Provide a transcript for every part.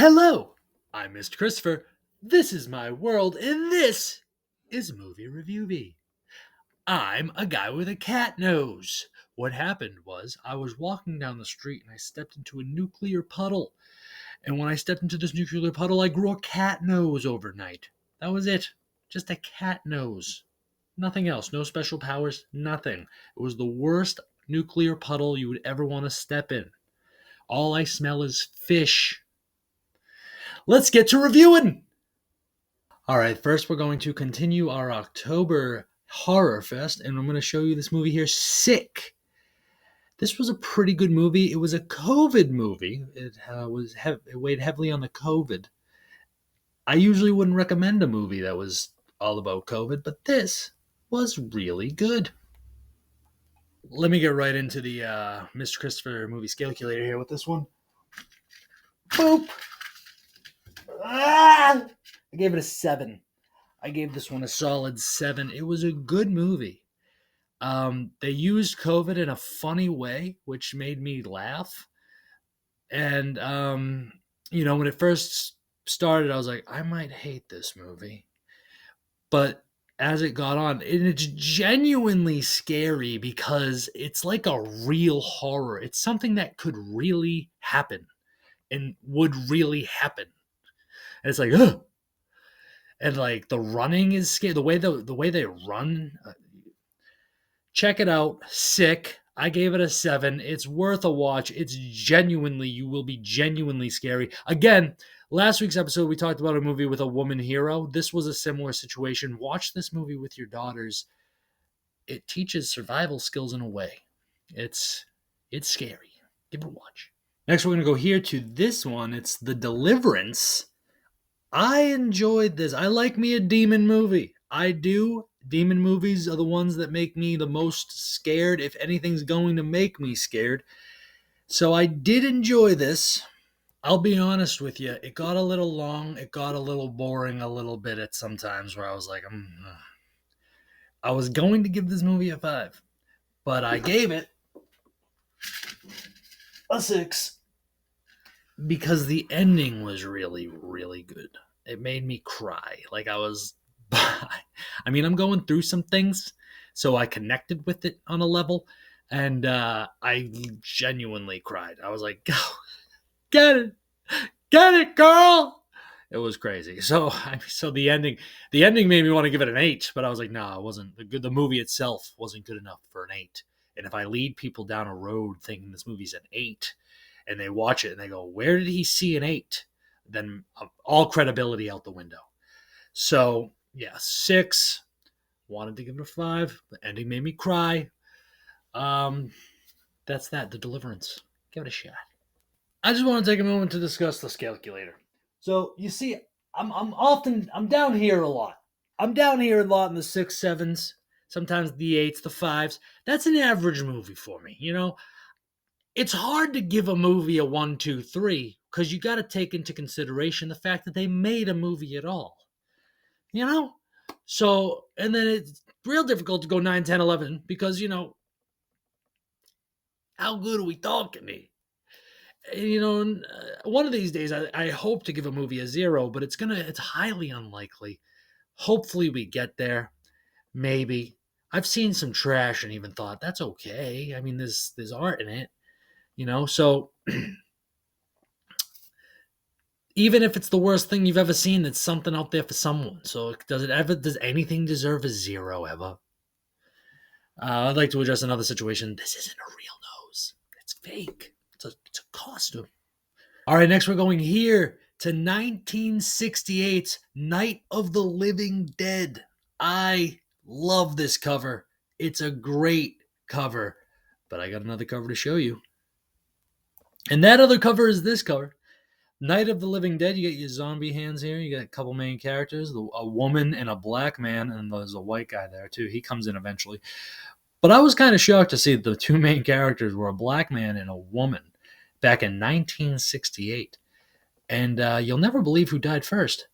Hello, I'm Mr. Christopher. This is my world, and this is Movie Reviewvie. I'm a guy with a cat nose. What happened was I was walking down the street and I stepped into a nuclear puddle. And when I stepped into this nuclear puddle, I grew a cat nose overnight. That was it. Just a cat nose. Nothing else. No special powers. Nothing. It was the worst nuclear puddle you would ever want to step in. All I smell is fish. Let's get to reviewing. All right, first we're going to continue our October Horror Fest, and I'm going to show you this movie here, Sick. This was a pretty good movie. It was a COVID movie. It weighed heavily on the COVID. I usually wouldn't recommend a movie that was all about COVID, but this was really good. Let me get right into the Mr. Christopher movie scalculator here with this one. Boop! Ah! I gave it a 7. I gave this one a solid 7. It was a good movie. They used COVID in a funny way, which made me laugh. And, when it first started, I was like, I might hate this movie. But as it got on, it's genuinely scary because it's like a real horror. It's something that could really happen and would really happen. And it's like, ugh. And like the running is scary. The way they run. Check it out. Sick. I gave it a 7. It's worth a watch. You will be genuinely scary. Again, last week's episode, we talked about a movie with a woman hero. This was a similar situation. Watch this movie with your daughters. It teaches survival skills in a way. It's scary. Give it a watch. Next, we're going to go here to this one. It's The Deliverance. I enjoyed this. I like me a demon movie. I do. Demon movies are the ones that make me the most scared, if anything's going to make me scared. So I did enjoy this. I'll be honest with you. It got a little long. It got a little boring a little bit at some times where I was like, I was going to give this movie a 5, but I gave it a 6 because the ending was really, really good. It made me cry. Like I'm going through some things, so I connected with it on a level, and I genuinely cried. I was like, "Go, get it, girl!" It was crazy. So the ending made me want to give it an 8, but I was like, no, it wasn't. The movie itself wasn't good enough for an 8. And if I lead people down a road thinking this movie's an 8, and they watch it and they go, "Where did he see an 8?" Then all credibility out the window. So yeah, 6. Wanted to give it a 5. The ending made me cry. That's that. The Deliverance. Give it a shot. I just want to take a moment to discuss the scalculator. So you see, I'm down here a lot. I'm down here a lot in the 6, 7s, sometimes the 8s, the 5s. That's an average movie for me. It's hard to give a movie a 1, 2, 3 because you got to take into consideration the fact that they made a movie at all. So, and then it's real difficult to go 9, 10, 11 because, how good are we talking here? One of these days, I hope to give a movie a 0, but it's highly unlikely. Hopefully we get there. Maybe. I've seen some trash and even thought, that's okay. I mean, there's art in it, so even if it's the worst thing you've ever seen, it's something out there for someone. So does anything deserve a 0 ever? I'd like to address another situation. This isn't a real nose. It's fake. It's a costume. All right, next we're going here to 1968's Night of the Living Dead. I love this cover. It's a great cover, but I got another cover to show you. And that other cover is this cover. Night of the Living Dead, you get your zombie hands here. You got a couple main characters, a woman and a black man, and there's a white guy there too. He comes in eventually. But I was kind of shocked to see the two main characters were a black man and a woman back in 1968. And you'll never believe who died first.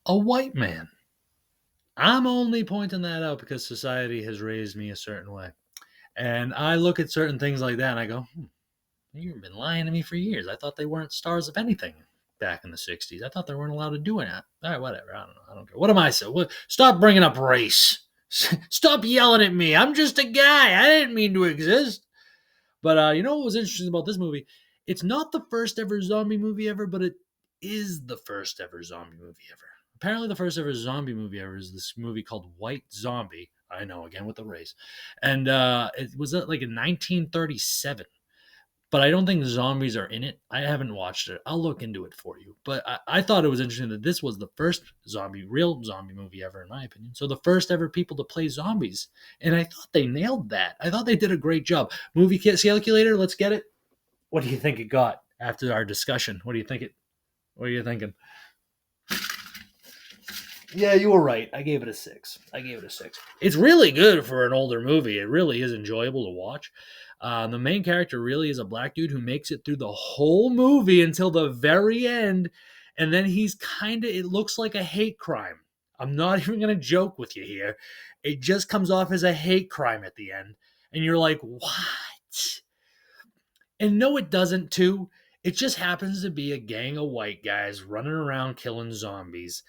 A white man. I'm only pointing that out because society has raised me a certain way. And I look at certain things like that and I go, you've been lying to me for years. I thought they weren't stars of anything. back in the 60s. I thought they weren't allowed to do that. All right, whatever. I don't know. I don't care. What am I saying? Stop bringing up race. Stop yelling at me. I'm just a guy. I didn't mean to exist. But you know what was interesting about this movie? It's not the first ever zombie movie ever, but it is the first ever zombie movie ever. Apparently, the first ever zombie movie ever is this movie called White Zombie. I know, again with the race. And it was like in 1937. But I don't think zombies are in it. I haven't watched it. I'll look into it for you. But I thought it was interesting that this was the first real zombie movie ever, in my opinion. So the first ever people to play zombies. And I thought they nailed that. I thought they did a great job. Movie calculator, let's get it. What do you think it got after our discussion? What are you thinking? Yeah, you were right. I gave it a 6. It's really good for an older movie. It really is enjoyable to watch. The main character really is a black dude who makes it through the whole movie until the very end. And then it looks like a hate crime. I'm not even going to joke with you here. It just comes off as a hate crime at the end. And you're like, what? And no, it doesn't, too. It just happens to be a gang of white guys running around killing zombies.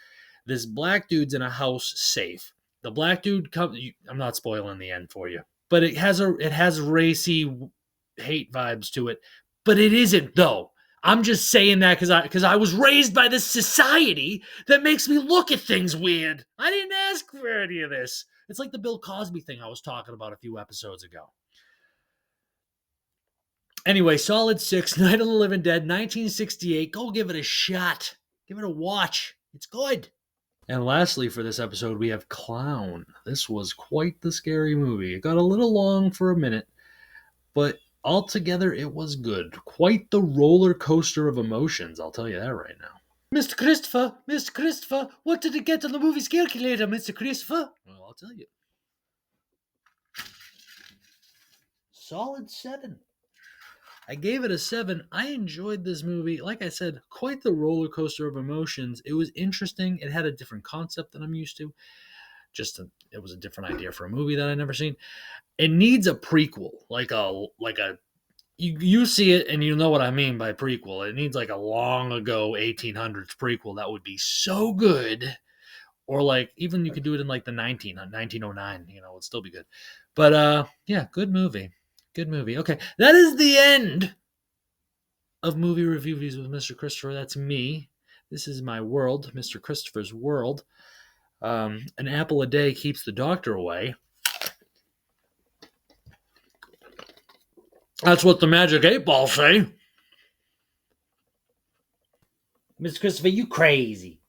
This black dude's in a house safe. The black dude comes. I'm not spoiling the end for you, but it has racy hate vibes to it. But it isn't, though. I'm just saying that because I was raised by this society that makes me look at things weird. I didn't ask for any of this. It's like the Bill Cosby thing I was talking about a few episodes ago. Anyway, solid 6, Night of the Living Dead, 1968. Go give it a shot. Give it a watch. It's good. And lastly, for this episode, we have Clown. This was quite the scary movie. It got a little long for a minute, but altogether it was good. Quite the roller coaster of emotions, I'll tell you that right now. Mr. Christopher, what did it get on the movie calculator, Mr. Christopher? Well, I'll tell you. Solid 7. I gave it a 7. I enjoyed this movie. Like I said, quite the roller coaster of emotions. It was interesting. It had a different concept than I'm used to. It was a different idea for a movie that I'd never seen. It needs a prequel, you see it and you know what I mean by prequel. It needs like a long ago 1800s prequel that would be so good. Or like even you could do it in like the 1909, it'd still be good. But yeah, good movie. Good movie. Okay, that is the end of Movie Reviewvies with Mr. Christopher. That's me. This is my world, Mr. Christopher's world. An apple a day keeps the doctor away. That's what the Magic 8 Ball say. Mr. Christopher, you crazy.